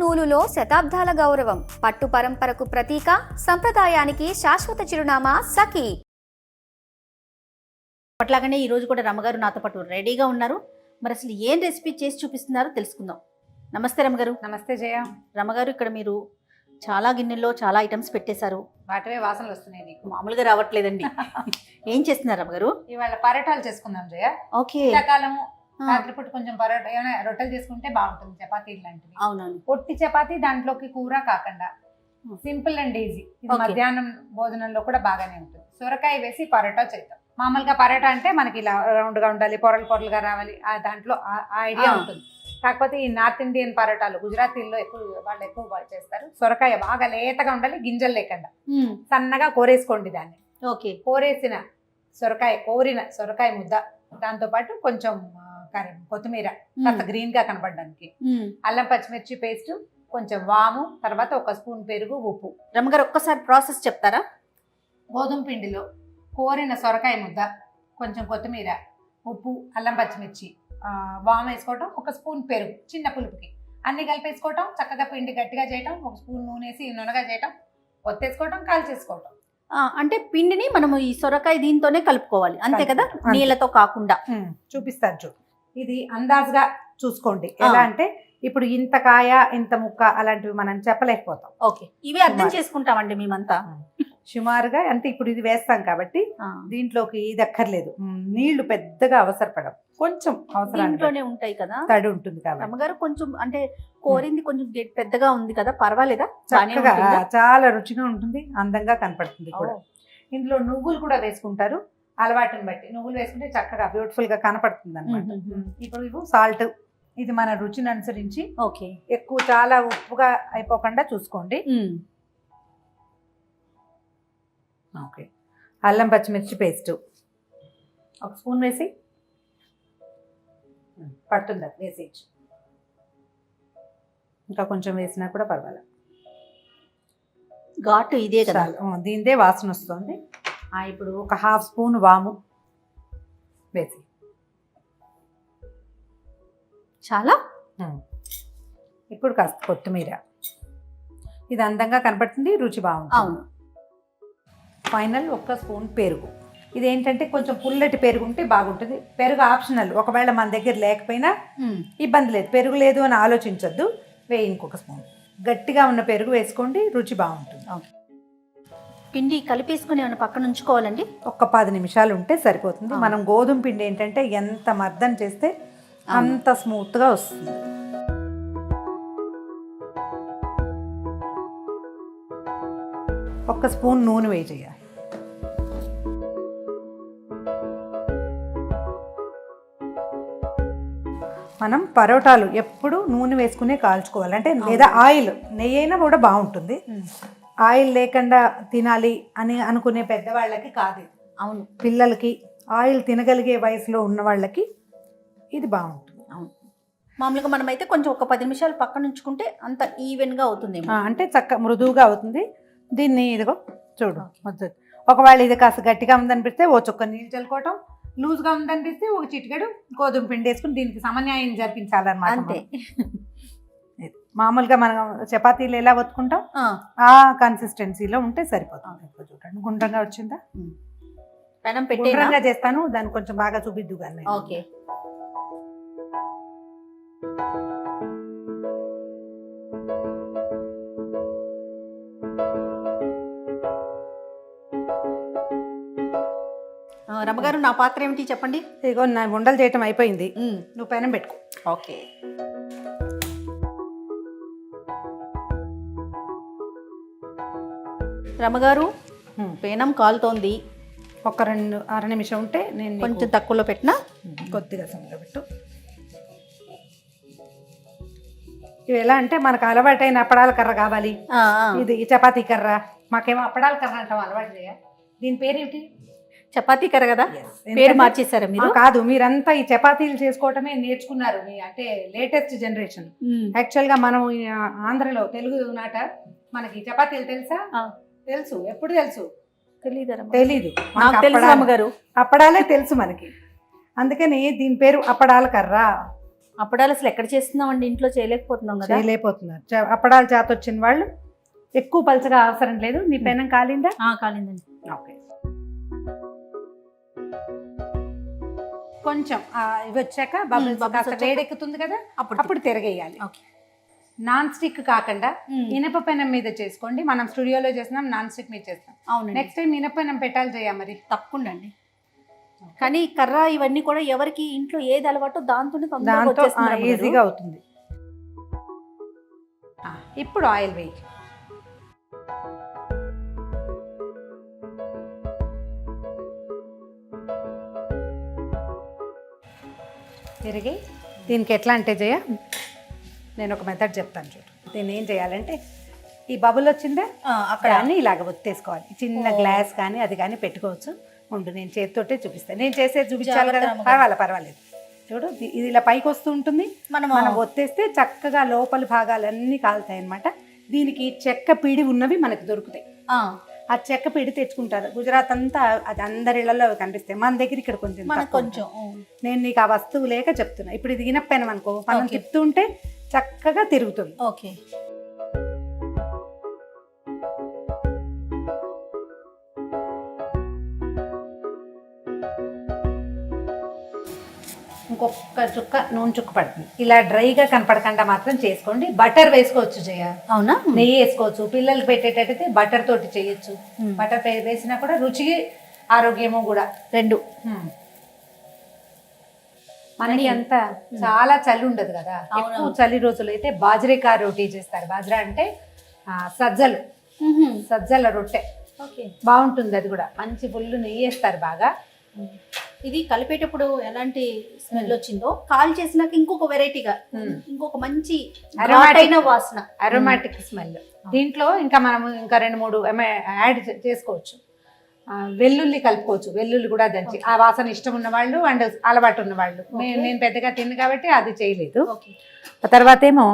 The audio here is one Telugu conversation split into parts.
నూలులో శతాబ్దాల గౌరవం, పట్టు పరంపరకు ప్రతీక, సంప్రదాయానికి శాశ్వత చిరునామా సఖీ. అట్లాగనే ఈ రోజు కూడా రమ్మగారు నాతో పాటు రెడీగా ఉన్నారు. మరి అసలు ఏం రెసిపీ చేసి చూపిస్తున్నారో తెలుసుకుందాం. నమస్తే రమ్మగారు. నమస్తే జయ. రమ్మగారు, ఇక్కడ మీరు చాలా గిన్నెల్లో చాలా ఐటమ్స్ పెట్టేశారు. వాటివే వాసనలు వస్తున్నాయి నీకు. మామూలుగా రావట్లేదండి. ఏం చేస్తున్నారు రమ్మగారు? ఇవాళ పరోటాలు చేసుకుందాం జయ. ఓకే. ఎండాకాలము రాత్రిపూట కొంచెం పరోటా ఏమైనా రొట్టెలు చేసుకుంటే బాగుంటుంది, చపాతీలు లాంటివి. అవునవును. పొట్టి చపాతీ, దాంట్లోకి కూర కాకుండా సింపుల్ అండ్ ఈజీ. ఇది Okay. మధ్యాహ్నం భోజనంలో కూడా బాగానే ఉంటుంది. సొరకాయ వేసి పరోటా చేద్దాం. మామూలుగా పరోటా అంటే మనకి ఇలా రౌండ్ గా ఉండాలి, పొరలు పొరలుగా రావాలి, దాంట్లో ఆ ఐడియా ఉంటుంది. కాకపోతే ఈ నార్త్ ఇండియన్ పరోటాలు గుజరాతీల్లో వాళ్ళు ఎక్కువ బాగా చేస్తారు. సొరకాయ బాగా లేతగా ఉండాలి, గింజలు లేకుండా సన్నగా కోరేసుకోండి. దాన్ని ఓకే. కోరేసిన కోరిన సొరకాయ ముద్ద, దాంతో పాటు కొంచెం కొత్తిమీర కాస్త గ్రీన్ గా కనపడడానికి, అల్లం పచ్చిమిర్చి పేస్ట్, కొంచెం వాము, తర్వాత 1 స్పూన్ పెరుగు, ఉప్పు. రమ్మగారు ఒక్కసారి ప్రాసెస్ చెప్తారా? గోధుమ పిండిలో కోరిన సొరకాయ ముద్ద, కొంచెం కొత్తిమీర, ఉప్పు, అల్లం పచ్చిమిర్చి, వాము వేసుకోవటం, 1 స్పూన్ పెరుగు చిన్న పులుపుకి, అన్ని కలిపేసుకోవటం, చక్కగా పిండి గట్టిగా చేయటం, 1 స్పూన్ నూనె వేసి నునగా చేయటం, ఒత్తేసుకోవటం, కాల్చేసుకోవటం. అంటే పిండిని మనము ఈ సొరకాయ దీంతోనే కలుపుకోవాలి, అంతే కదా? నీళ్ళతో కాకుండా. చూపిస్తాను చూడు. ఇది అందాజుగా చూసుకోండి. ఎలా అంటే ఇప్పుడు ఇంత కాయ ఇంత ముక్క అలాంటివి మనం చెప్పలేకపోతాం. ఓకే, ఇవి అర్థం చేసుకుంటామండి మేమంతా. సుమారుగా అంటే ఇప్పుడు ఇది వేస్తాం కాబట్టి దీంట్లోకి ఇది అక్కర్లేదు, నీళ్లు పెద్దగా అవసరపడం, కొంచెం అవసరానికి ఉంటాయి కదా, తడి ఉంటుంది కాబట్టి. రమ్మగారు కొంచెం అంటే కోరింది కొంచెం పెద్దగా ఉంది కదా, పర్వాలేదా? చక్కగా చాలా రుచిగా ఉంటుంది, అందంగా కనపడుతుంది కూడా. ఇందులో నువ్వులు కూడా వేసుకుంటారు, అలవాటుని బట్టి నువ్వులు వేసుకుంటే చక్కగా బ్యూటిఫుల్ గా కనపడుతుంది అనమాట. ఇప్పుడు ఇవి సాల్ట్, ఇది మన రుచిని అనుసరించి. ఓకే. ఎక్కువ చాలా ఉప్పుగా అయిపోకుండా చూసుకోండి. ఓకే. అల్లం పచ్చిమిర్చి పేస్ట్ 1 స్పూన్ వేసి పడుతుంది, వేసేయచ్చు. ఇంకా కొంచెం వేసినా కూడా పర్వాలేదు, ఘాటు ఇదే కదా. దీనిదే వాసన వస్తుంది. ఇప్పుడు 1/2 స్పూన్ వాము వేసి చాలా. ఇప్పుడు కాస్త కొత్తిమీర, ఇది అందంగా కనపడుతుంది, రుచి బాగుంటుంది. అవును. ఫైనల్ 1 స్పూన్ పెరుగు. ఇదేంటంటే కొంచెం పుల్లటి పెరుగు ఉంటే బాగుంటుంది. పెరుగు ఆప్షనల్, ఒకవేళ మన దగ్గర లేకపోయినా ఇబ్బంది లేదు, పెరుగు లేదు అని ఆలోచించొద్దు, వేయి. ఇంకొక స్పూన్ గట్టిగా ఉన్న పెరుగు వేసుకోండి, రుచి బాగుంటుంది. పిండి కలిపేసుకుని ఏమైనా పక్కన ఉంచుకోవాలండి? ఒక 10 నిమిషాలు ఉంటే సరిపోతుంది. మనం గోధుమ పిండి ఏంటంటే ఎంత మర్దన చేస్తే అంత స్మూత్గా వస్తుంది. ఒక స్పూన్ నూనె వేయాలి. మనం పరోటాలు ఎప్పుడు నూనె వేసుకునే కాల్చుకోవాలి, అంటే లేదా ఆయిల్, నెయ్యి అయినా కూడా బాగుంటుంది. ఆయిల్ లేకుండా తినాలి అని అనుకునే పెద్దవాళ్ళకి కాదు. అవును. పిల్లలకి, ఆయిల్ తినగలిగే వయసులో ఉన్న వాళ్ళకి ఇది బాగుంటుంది. అవును. మామూలుగా మనమైతే కొంచెం ఒక 10 నిమిషాలు పక్కన ఉంచుకుంటే అంత ఈవెన్గా అవుతుంది, అంటే చక్క మృదువుగా అవుతుంది. దీన్ని ఇదిగో చూడు, ఒకవేళ ఇది కాస్త గట్టిగా ఉందనిపిస్తే 1 చుక్క నీళ్ళు చల్లుకోవటం, లూజ్గా ఉందనిపిస్తే 1 చిటికెడు గోధుమ పిండి వేసుకుని దీనికి సమన్యాయం జరిపించాలన్నమాట. అంతే. మామూలుగా మనం చపాతీలు ఎలా ఒత్తుకుంటాం ఆ కన్సిస్టెన్సీలో ఉంటే సరిపోతుంది. చూడండి, గుండ్రంగా వచ్చిందా? పెనం గుండ్రంగా చేస్తాను, దాన్ని కొంచెం బాగా చూపిద్దు కానీ. ఓకే. రమ్మగారు, నా పాత్ర ఏమిటి చెప్పండి? ఇగో నా ఉండలు చేయటం అయిపోయింది, నువ్వు పెనం పెట్టుకో. ఓకే. రమ్మగారు, పెనం కాలుతోంది. ఒక 2-6 నిమిషం ఉంటే నేను కొంచెం తక్కువలో పెట్టినా, కొద్దిగా సమయంలో పెట్టు. ఇవి ఎలా అంటే మనకు అలవాటైన అప్పడాల కర్ర కావాలి, ఇది చపాతీ కర్ర. మాకేమో అప్పడాల కర్ర అంటాం, అలవాటు చేయ. దీని పేరేమిటి? చపాతీ కర్ర కదా, పేరు మార్చేశారా మీరు? కాదు, మీరంతా ఈ చపాతీలు చేసుకోవటమే నేర్చుకున్నారు, అంటే లేటెస్ట్ జనరేషన్. యాక్చువల్గా మనం ఆంధ్రలో తెలుగు నాట మనకి చపాతీలు తెలుసా? తెలుసు. ఎప్పుడు తెలుసు? తెలీదు. అమ్మగారు, అప్పడాలే తెలుసు మనకి. అందుకని దీని పేరు అప్పడాల కర్ర. అప్పడాలు అసలు ఎక్కడ చేస్తున్నామండి, ఇంట్లో చేయలేకపోతున్నాం కదా. చేయలేకపోతున్నారు. అప్పడాలు చేత వచ్చిన వాళ్ళు ఎక్కువ పలచగా అవసరం లేదు. మీ పెనం కాలిందా? కాలిందండి. ఓకే, కొంచెం ఇవి వచ్చాక బబుల్స్ కాస్త వేడెక్కుతుంది కదా, అప్పుడు తిరగేయాలి. ఓకే. నాన్ స్టిక్ కాకుండా ఇనప పెనం మీద చేసుకోండి. మనం స్టూడియోలో చేస్తున్నాం, నాన్ స్టిక్ మీద చేస్తాం. అవును, నెక్స్ట్ టైం ఇనప పెనం పెట్టాలి చేయ మరి. తప్పకుండా అండి. కానీ కర్ర ఇవన్నీ కూడా ఎవరికి ఇంట్లో ఏది అలవాటో దాంతోనే దాంతో ఈజీగా అవుతుంది. ఇప్పుడు ఆయిల్ వేయి. తిరిగి దీనికి ఎట్లా అంటే జయ, నేను ఒక మెథడ్ చెప్తాను చూడు. దీన్ని ఏం చేయాలంటే, ఈ బబుల్ వచ్చిందా అక్కడ అన్ని ఇలాగ ఒత్తేసుకోవాలి. చిన్న గ్లాస్ కానీ అది కానీ పెట్టుకోవచ్చు. ఉండు, నేను చేతితోటే చూపిస్తాను. నేను చేసేది చూపించాలి కదా. పర్వాలేదు. చూడు, ఇది ఇలా పైకి వస్తూ ఉంటుంది. మనం ఒత్తేస్తే చక్కగా లోపల భాగాలన్నీ కాలుతాయి అన్నమాట. దీనికి చెక్క పీడి ఉన్నవి మనకు దొరుకుతాయి. ఆ చెక్క పీడి తెచ్చుకుంటారు. గుజరాత్ అంతా అది అందరి ఇళ్లలో కనిపిస్తాయి. మన దగ్గర ఇక్కడ కొంచెం నేను నీకు ఆ వస్తువు లేక చెప్తున్నా. ఇప్పుడు ఇది ఇనప్పెనం అనుకో, మనం తిప్పుతుంటే చక్కగా తిరుగుతుంది. ఓకే. ఇంకొక చుక్క నూనె చుక్క పడుతుంది. ఇలా డ్రైగా కనపడకుండా మాత్రం చేసుకోండి. బటర్ వేసుకోవచ్చు జయ. అవునా? నెయ్యి వేసుకోవచ్చు. పిల్లలకి పెట్టేటట్టయితే బటర్ తోటి చేయొచ్చు. బటర్ వేసినా కూడా రుచికి ఆరోగ్యము కూడా రెండు. మనకి అంతా చాలా చలి ఉండదు కదా. ఎక్కువ చలి రోజులు అయితే బాజ్రేకా రోటీ చేస్తారు. బాజ్రా అంటే సజ్జల రొట్టె. బాగుంటుంది. అది కూడా మంచి ఫుల్ నెయ్యి వేస్తారు బాగా. ఇది కలిపేటప్పుడు ఎలాంటి స్మెల్ వచ్చిందో, కాల్ చేసినాక ఇంకొక వెరైటీగా, ఇంకొక మంచి వాసన, అరోమాటిక్ స్మెల్. దీంట్లో ఇంకా మనము ఇంకా 2-3 యాడ్ చేసుకోవచ్చు. వెల్లుల్లి కలుపుకోవచ్చు. వెల్లుల్లి కూడా దంచి, ఆ వాసన ఇష్టం ఉన్న వాళ్ళు అండ్ అలవాటు ఉన్న వాళ్ళు. నేను పెద్దగా తిన్ను కాబట్టి అది చేయలేదు. తర్వాత ఏమో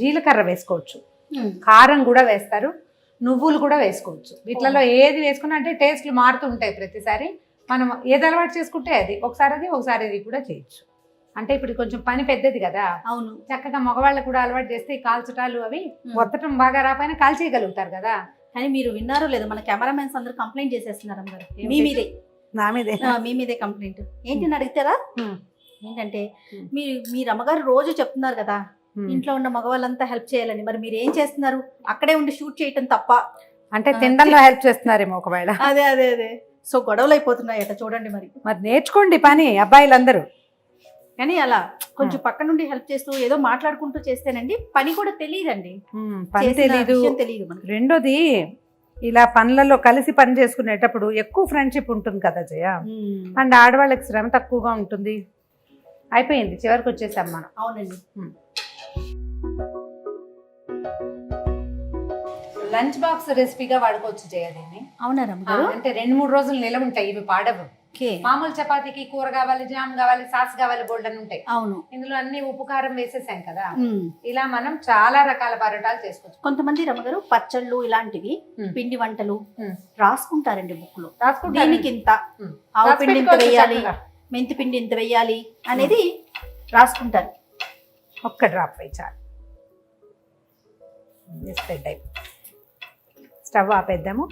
జీలకర్ర వేసుకోవచ్చు. కారం కూడా వేస్తారు. నువ్వులు కూడా వేసుకోవచ్చు. వీటిలలో ఏది వేసుకున్నా అంటే టేస్ట్లు మారుతూ ఉంటాయి ప్రతిసారి. మనం ఏది అలవాటు చేసుకుంటే అది ఒకసారి ఇది కూడా చేయొచ్చు. అంటే ఇప్పుడు కొంచెం పని పెద్దది కదా. అవును. చక్కగా మగవాళ్ళకు కూడా అలవాటు చేస్తే కాల్చటాలు అవి మొత్తటం బాగా రాపోయినా కాల్చేయగలుగుతారు కదా. కానీ మీరు విన్నారో లేదో, మన కెమెరామెన్స్ అందరూ కంప్లైంట్ చేసేస్తున్నారు అమ్మగారు. మీ మీదే కంప్లైంట్ ఏంటి అడుగుతారా? ఏంటంటే మీరు అమ్మగారు రోజు చెప్తున్నారు కదా ఇంట్లో ఉన్న మగవాళ్ళంతా హెల్ప్ చేయాలని. మరి మీరు ఏం చేస్తున్నారు? అక్కడే ఉండి షూట్ చేయటం తప్ప. అంటే తినడంలో హెల్ప్ చేస్తున్నారేమో ఒకవేళ. అదే సో గొడవలు అయిపోతున్నాయట చూడండి. మరి నేర్చుకోండి పని అబ్బాయిలందరూ. కానీ అలా కొంచెం పక్క నుండి హెల్ప్ చేస్తూ ఏదో మాట్లాడుకుంటూ చేస్తేనండి పని కూడా తెలియదండి. పని తెలియదు. రెండోది, ఇలా పనులలో కలిసి పని చేసుకునేటప్పుడు ఎక్కువ ఫ్రెండ్షిప్ ఉంటుంది కదా జయ. అండ్ ఆడవాళ్ళకి శ్రమ తక్కువగా ఉంటుంది. అయిపోయింది, చివరికి వచ్చేసాం మనం. అవునండి. లంచ్ బాక్స్ రెసిపీగా వాడుకోవచ్చు జయ దీన్ని. అవునా? అంటే 2-3 రోజులు నిలవ ఉంటాయి. ఇవి పాడవు. మామూలు చపాతీకి కూర కావాలి, జామ్ కావాలి, సాస్ కావాలి, బోల్డన్ ఉంటాయి. అవును. ఇందులో అన్ని ఉప్పు కారం వేసేసాం కదా. ఇలా మనం చాలా రకాల పరోటాలు చేసుకోవచ్చు. కొంతమంది రమ్మగారు పచ్చళ్ళు ఇలాంటివి పిండి వంటలు రాసుకుంటారండి బుక్ లో. దీనికి ఇంత ఆవు పిండి ఇంత వేయాలి, మెంతి పిండి ఇంత వేయాలి అనేది రాసుకుంటారు. ఒక్క డ్రాప్ వేయి చాలు. స్ప్రెడ్ అయిపోయి స్టవ్ ఆపేద్దాము.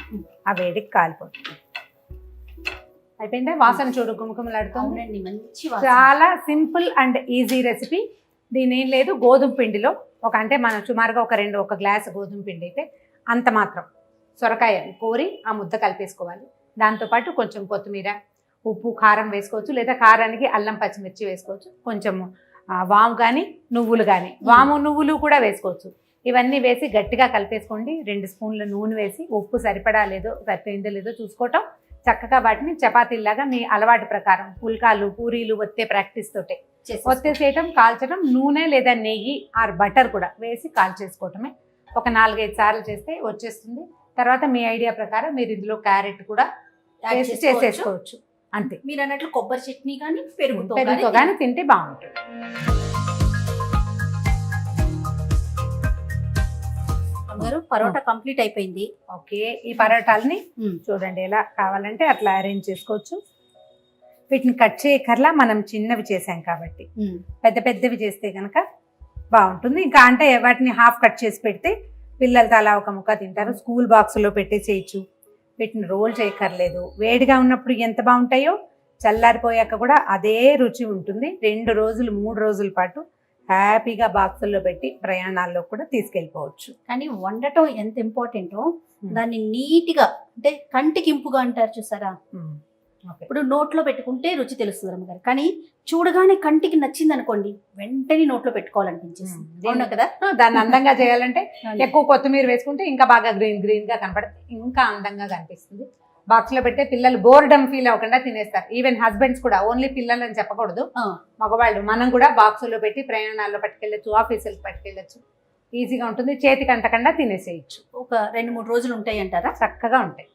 ఆ వేడికి కాలిపోతుంది. అయిపోయిందా? వాసన చూడు గుమగుమలాడుతుంది. చాలా సింపుల్ అండ్ ఈజీ రెసిపీ. దీని ఏం లేదు, గోధుమ పిండిలో అంటే మనం సుమారుగా ఒక గ్లాస్ గోధుమ పిండి అయితే అంత మాత్రం సొరకాయ కోరి ఆ ముద్ద కలిపేసుకోవాలి. దాంతోపాటు కొంచెం కొత్తిమీర, ఉప్పు, కారం వేసుకోవచ్చు. లేదా కారానికి అల్లం పచ్చిమిర్చి వేసుకోవచ్చు. కొంచెం వాము కానీ నువ్వులు కానీ, వాము నువ్వులు కూడా వేసుకోవచ్చు. ఇవన్నీ వేసి గట్టిగా కలిపేసుకోండి. 2 స్పూన్ల నూనె వేసి ఉప్పు సరిపోయిందో లేదో చూసుకోవటం. చక్కగా వాటిని చపాతీలాగా మీ అలవాటు ప్రకారం పుల్కాలు, పూరీలు ఒత్తే ప్రాక్టీస్ తోటే ఒత్తేసేయటం, కాల్చడం. నూనె లేదా నెయ్యి ఆర్ బటర్ కూడా వేసి కాల్చేసుకోవటమే. ఒక 4-5 సార్లు చేస్తే వచ్చేస్తుంది. తర్వాత మీ ఐడియా ప్రకారం మీరు ఇందులో క్యారెట్ కూడా వేసి చేసేసుకోవచ్చు. అంతే. మీరు అన్నట్లు కొబ్బరి చట్నీ కానీ పెరుగుతో కానీ తింటే బాగుంటుంది. పరోటా కంప్లీట్ అయిపోయింది. ఓకే, ఈ పరోటాలని చూడండి ఎలా కావాలంటే అట్లా అరేంజ్ చేసుకోవచ్చు. వీటిని కట్ చేయకర్లా మనం చిన్నవి చేసాం కాబట్టి. పెద్ద పెద్దవి చేస్తే కనుక బాగుంటుంది. ఇంకా అంటే వాటిని హాఫ్ కట్ చేసి పెడితే పిల్లలతో అలా ఒక ముక్క తింటారు. స్కూల్ బాక్స్లో పెట్టేసేయచ్చు. వీటిని రోల్ చేయక్కర్లేదు. వేడిగా ఉన్నప్పుడు ఎంత బాగుంటాయో చల్లారిపోయాక కూడా అదే రుచి ఉంటుంది. 2 రోజులు 3 రోజుల పాటు హ్యాపీగా బాక్సుల్లో పెట్టి ప్రయాణాల్లో కూడా తీసుకెళ్ళిపోవచ్చు. కానీ వండటం ఎంత ఇంపార్టెంటో దాన్ని నీట్గా అంటే కంటికి ఇంపుగా అంటారు చూసారా, ఇప్పుడు నోట్లో పెట్టుకుంటే రుచి తెలుస్తుంది రమ్మగారు. కానీ చూడగానే కంటికి నచ్చింది అనుకోండి వెంటనే నోట్లో పెట్టుకోవాలనిపించేస్తుంది. అవునా కదా? దాన్ని అందంగా చేయాలంటే ఎక్కువ కొత్తిమీర వేసుకుంటే ఇంకా బాగా గ్రీన్ గా కనపడుతుంది, ఇంకా అందంగా కనిపిస్తుంది. బాక్స్ లో పెడితే పిల్లలు బోర్డమ్ ఫీల్ అవ్వకుండా తినేస్తారు. ఈవెన్ హస్బెండ్స్ కూడా, ఓన్లీ పిల్లలు అని చెప్పకూడదు, మగవాళ్ళు మనం కూడా బాక్సుల్లో పెట్టి ప్రయాణాల్లో పట్టుకెళ్ళచ్చు, ఆఫీసులకు పట్టుకెళ్ళచ్చు. ఈజీగా ఉంటుంది, చేతికి అంటకుండా తినేసేయచ్చు. ఒక 2-3 రోజులు ఉంటాయి అంటారా? చక్కగా ఉంటాయి.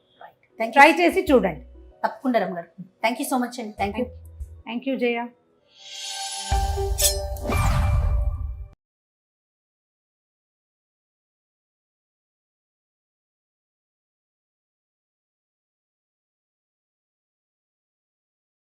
ట్రై చేసి చూడండి తప్పకుండా రమ్మగారు. థ్యాంక్ యూ సో మచ్ అండి. Thank you Jaya.